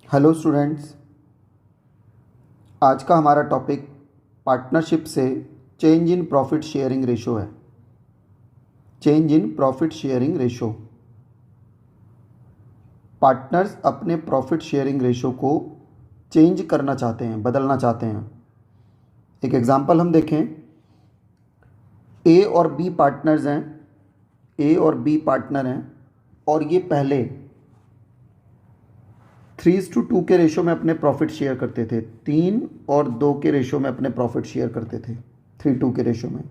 Hello students. आज का हमारा टॉपिक पार्टनरशिप से change in profit sharing ratio है। Change in profit sharing ratio. Partners अपने प्रॉफिट शेयरिंग रेशो को चेंज करना चाहते हैं, बदलना चाहते हैं। एक एग्जांपल हम देखें। ए और बी पार्टनर्स हैं। ए और बी पार्टनर हैं और ये पहले 3:2 के रेशो में अपने प्रॉफिट शेयर करते थे। 3 और 2 के रेशो में अपने प्रॉफिट शेयर करते थे, 3:2 के रेशो में।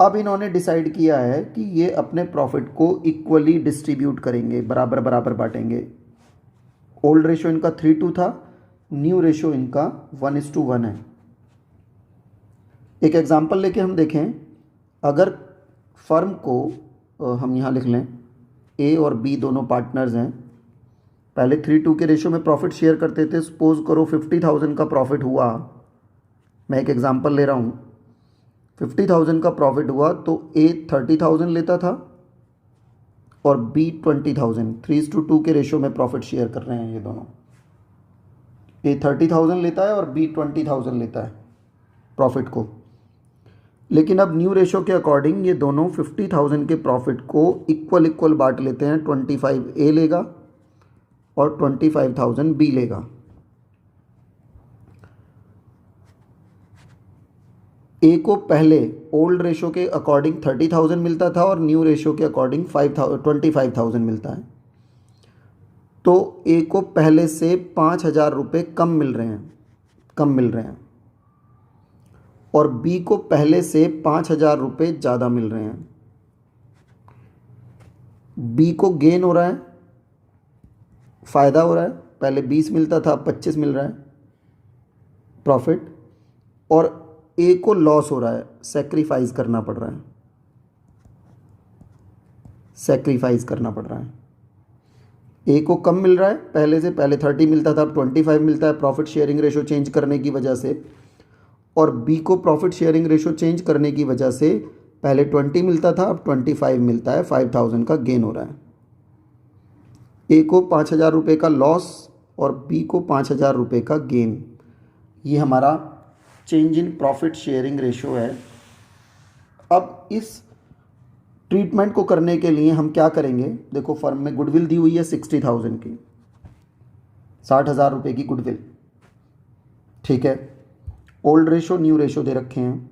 अब इन्होंने डिसाइड किया है कि ये अपने प्रॉफिट को इक्वली डिस्ट्रीब्यूट करेंगे, बराबर बराबर बांटेंगे। ओल्ड रेशो इनका 3:2 था, न्यू रेशो इनका 1:1 है। एक एग्जांपल लेके हम देखें। अगर फर्म को हम यहाँ लिख लें, ए और बी दोनों पार्टनर्स हैं, पहले 3:2 के रेशो में प्रॉफिट शेयर करते थे। सपोज करो 50,000 का प्रॉफिट हुआ। मैं एक एग्जांपल ले रहा हूँ। 50,000 का प्रॉफिट हुआ तो ए 30,000 लेता था और बी 20,000। 3:2 के रेशो में प्रॉफिट शेयर कर रहे हैं ये दोनों। ए 30,000 लेता है और बी 20,000 लेता है प्रॉफिट को। लेकिन अब न्यू रेशो के अकॉर्डिंग ये दोनों 50,000 के प्रॉफिट को इक्वल इक्वल बांट लेते हैं। 25 ए लेगा और 25,000 बी लेगा। ए को पहले ओल्ड रेशो के अकॉर्डिंग 30,000 मिलता था और न्यू रेशो के अकॉर्डिंग 25,000 मिलता है। तो ए को पहले से 5,000 रुपये कम मिल रहे हैं और बी को पहले से 5,000 रुपये ज़्यादा मिल रहे हैं। बी को गेन हो रहा है, फ़ायदा हो रहा है। पहले 20 मिलता था, 25 मिल रहा है प्रॉफिट। और ए को लॉस हो रहा है, सेक्रीफाइस करना पड़ रहा है। ए को कम मिल रहा है पहले से, पहले 30 मिलता था, अब 25 मिलता है प्रॉफिट शेयरिंग रेशो चेंज करने की वजह से। और बी को प्रॉफिट शेयरिंग रेशो चेंज करने की वजह से पहले 20 मिलता था, अब 25 मिलता है। 5,000 का गेन हो रहा है। ए को 5,000 रुपये का लॉस और बी को 5,000 रुपये का गेन। ये हमारा change in profit sharing ratio है। अब इस ट्रीटमेंट को करने के लिए हम क्या करेंगे। देखो, फर्म में गुडविल दी हुई है 60,000 की, 60,000 रुपये की गुडविल। ठीक है, ओल्ड रेशो न्यू रेशो दे रखे हैं।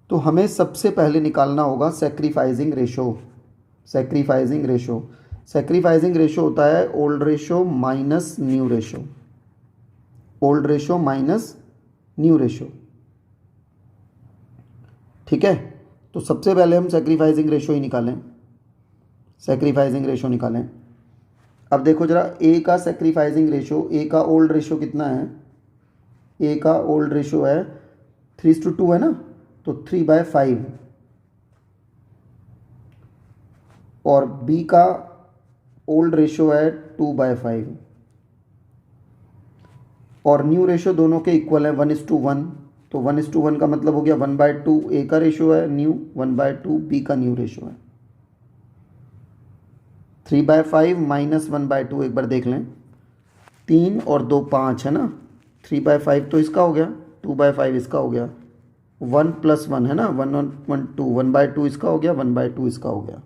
तो हमें सबसे पहले निकालना होगा सेक्रीफाइजिंग रेशो होता है old ratio minus new ratio. ठीक है, तो सबसे पहले हम सेक्रीफाइजिंग रेशो निकालें। अब देखो जरा, ए का सेक्रीफाइजिंग रेशो, ए का ओल्ड रेशो कितना है। ए का ओल्ड रेशो है 3:2 है ना, तो 3/5। और बी का ओल्ड रेशो है 2/5। और न्यू रेशो दोनों के इक्वल है 1:1। तो 1:1 का मतलब हो गया 1/2 ए का रेशो है न्यू, 1/2 बी का न्यू रेशो है। 3/5 माइनस 1/2 एक बार देख लें। 3 और 2 5 है ना। 3/5 तो इसका हो गया, 2/5 इसका हो गया, 1 + 1 है ना, 1 1 1 2, 1/2 इसका हो गया, 1/2 इसका हो गया।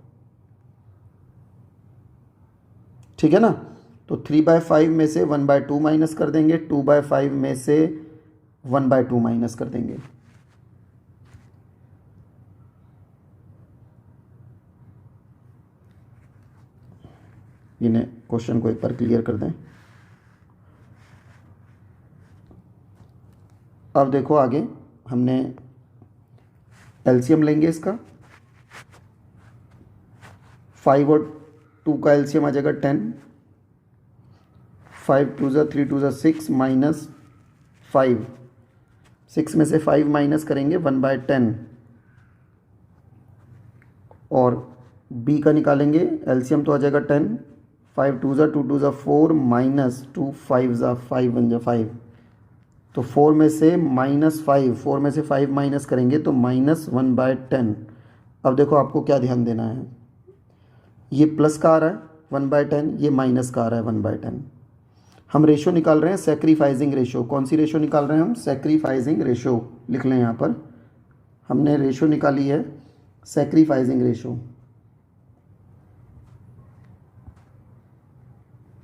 ठीक है ना। तो 3/5 में से 1/2 माइनस कर देंगे, 2/5 में से 1/2 माइनस कर देंगे। इन्हें क्वेश्चन को एक बार क्लियर कर दें। अब देखो आगे हमने एलसीएम लेंगे इसका। 5 और 2 का एलसीएम आ जाएगा 10। 5 2 ज़ा 3 2 ज़ा 6 माइनस 5। 6 में से 5 माइनस करेंगे 1/10। और बी का निकालेंगे एलसीएम तो आ जाएगा 10। 5 2 ज़ा 2 2 ज़ा 4 माइनस 2 5 ज़ा 5 1 ज़ा 5। तो 4 में से -5 माइनस करेंगे तो -1/10। अब देखो आपको क्या ध्यान देना है, ये प्लस का आ रहा है 1/10, ये माइनस का आ रहा है 1/10। हम रेशो निकाल रहे हैं सेक्रीफाइजिंग रेशो। कौन सी रेशो निकाल रहे हैं हम? Sacrificing ratio. लिख लें यहाँ पर, हमने रेशो निकाली है sacrificing ratio.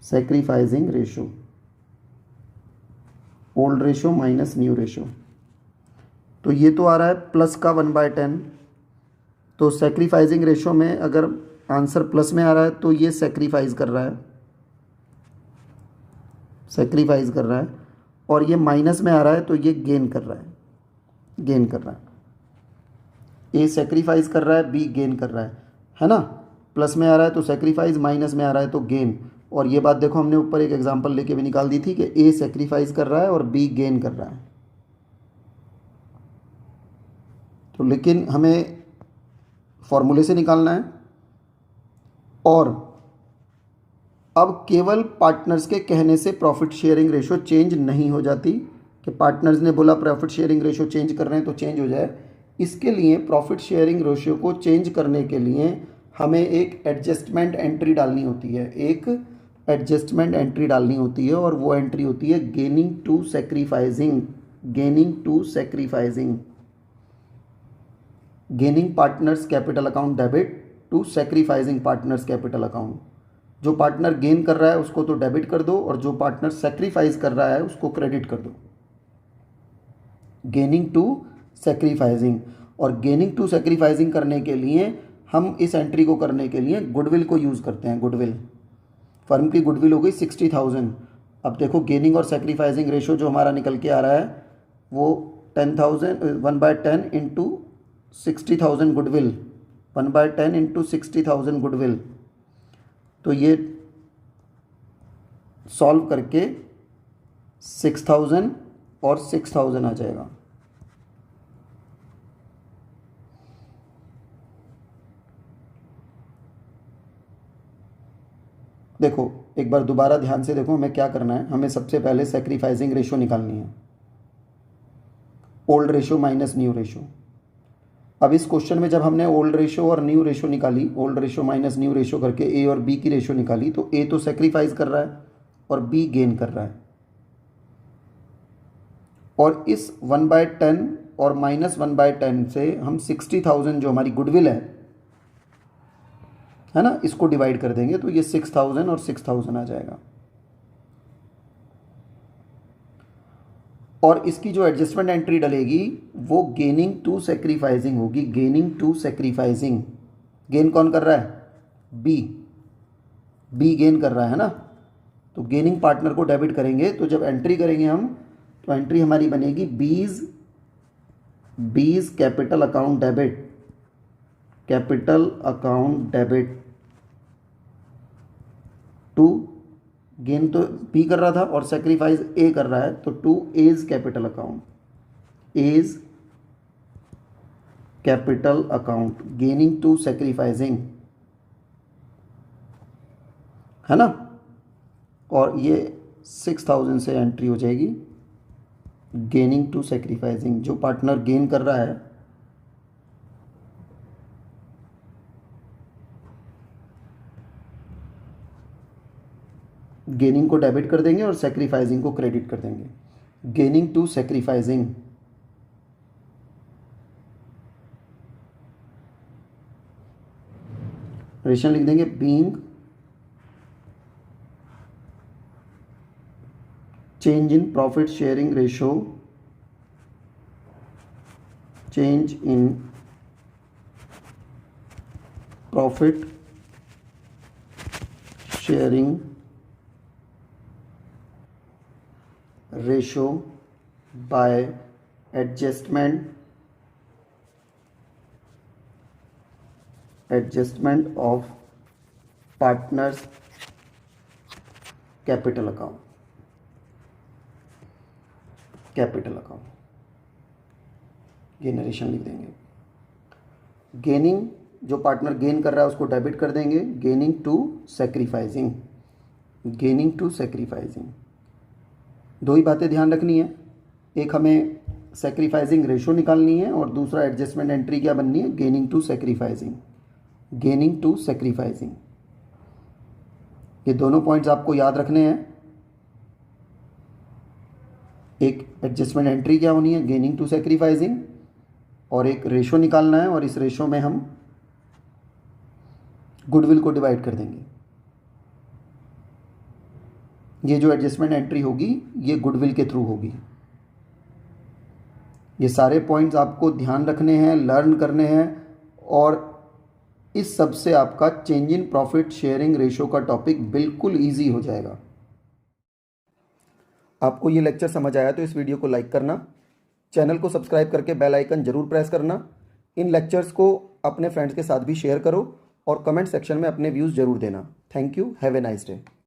Sacrificing ratio, old ratio minus new ratio. तो ये तो आ रहा है प्लस का 1/10। तो सेक्रीफाइजिंग रेशो में अगर आंसर प्लस में आ रहा है तो ये सेक्रीफाइस कर रहा है, सेक्रीफाइस कर रहा है, और ये माइनस में आ रहा है तो ये गेन कर रहा है, गेन कर रहा है। ए सेक्रीफाइस कर रहा है, बी गेन कर रहा है ना। प्लस में आ रहा है तो सेक्रीफाइस, माइनस में आ रहा है तो गेन। और ये बात देखो हमने ऊपर एक एग्जांपल लेके भी निकाल दी थी कि ए सेक्रीफाइस कर रहा है और बी गेन कर रहा है। तो लेकिन हमें फॉर्मूले से निकालना है, और अब केवल पार्टनर्स के कहने से प्रॉफिट शेयरिंग रेशो चेंज नहीं हो जाती कि पार्टनर्स ने बोला प्रॉफिट शेयरिंग रेशो चेंज कर रहे हैं तो चेंज हो जाए। इसके लिए प्रॉफिट शेयरिंग रेशो को चेंज करने के लिए हमें एक एडजस्टमेंट एंट्री डालनी होती है, एक एडजस्टमेंट एंट्री डालनी होती है, और वो एंट्री होती है gaining to sacrificing, gaining to sacrificing, gaining partners capital account debit to sacrificing partners capital account. जो पार्टनर गेन कर रहा है उसको तो डेबिट कर दो, और जो पार्टनर सेक्रीफाइस कर रहा है उसको क्रेडिट कर दो। गेनिंग टू सेक्रीफाइजिंग, और गेनिंग टू सेक्रीफाइजिंग करने के लिए हम इस एंट्री को करने के लिए गुडविल को यूज़ करते हैं। गुडविल, फर्म की गुडविल हो गई 60,000। अब देखो गेनिंग और सेक्रीफाइजिंग रेशो जो हमारा निकल के आ रहा है वो 10,000 1/10 इंटू 60,000 गुडविल, 1/10 इंटू 60,000 गुडविल। तो ये सॉल्व करके 6,000 और 6,000 आ जाएगा। देखो एक बार दोबारा ध्यान से देखो हमें क्या करना है। हमें सबसे पहले सेक्रीफाइजिंग रेशो निकालनी है, old ratio minus new ratio. अब इस क्वेश्चन में जब हमने ओल्ड रेशो और न्यू रेशो निकाली, old ratio minus new ratio करके ए और बी की रेशो निकाली, तो ए तो सेक्रीफाइस कर रहा है और बी गेन कर रहा है। और इस 1/10 और माइनस 1/10 से हम 60,000 जो हमारी गुडविल है ना, इसको डिवाइड कर देंगे तो ये 6,000 और 6,000 आ जाएगा। और इसकी जो एडजस्टमेंट एंट्री डलेगी वो गेनिंग टू सेक्रीफाइजिंग होगी, गेनिंग टू सेक्रीफाइजिंग। गेन कौन कर रहा है? बी, बी गेन कर रहा है ना। तो गेनिंग पार्टनर को डेबिट करेंगे, तो जब एंट्री करेंगे हम तो एंट्री हमारी बनेगी B's capital account debit, capital account debit to, gain तो बी कर रहा था और सेक्रीफाइस ए कर रहा है, तो to as capital account, as capital account, gaining to sacrificing, है ना। और ये 6,000 से एंट्री हो जाएगी गेनिंग टू सेक्रीफाइजिंग। जो पार्टनर गेन कर रहा है गेनिंग को डेबिट कर देंगे और सेक्रीफाइजिंग को क्रेडिट कर देंगे। गेनिंग टू सेक्रीफाइजिंग, रेशन लिख देंगे being change in profit sharing ratio, change in profit sharing ratio by adjustment of partners capital account, capital account, ये नरेशन लिख देंगे। गेनिंग, जो पार्टनर गेन कर रहा है उसको डेबिट कर देंगे, gaining to sacrificing, gaining to sacrificing. दो ही बातें ध्यान रखनी है, एक हमें सेक्रीफाइजिंग रेशो निकालनी है और दूसरा एडजस्टमेंट एंट्री क्या बननी है? Gaining to sacrificing, gaining to sacrificing. ये दोनों पॉइंट्स आपको याद रखने हैं। एक एडजस्टमेंट एंट्री क्या होनी है, गेनिंग टू सेक्रीफाइसिंग, और एक रेशो निकालना है और इस रेशो में हम गुडविल को डिवाइड कर देंगे। ये जो एडजस्टमेंट एंट्री होगी ये गुडविल के थ्रू होगी। ये सारे पॉइंट्स आपको ध्यान रखने हैं, लर्न करने हैं, और इस सब से आपका change in profit sharing ratio का टॉपिक बिल्कुल ईजी हो जाएगा। आपको ये लेक्चर समझ आया तो इस वीडियो को लाइक करना, चैनल को सब्सक्राइब करके बेल आइकन जरूर प्रेस करना। इन लेक्चर्स को अपने फ्रेंड्स के साथ भी शेयर करो और कमेंट सेक्शन में अपने व्यूज़ जरूर देना। Thank you, have a nice day.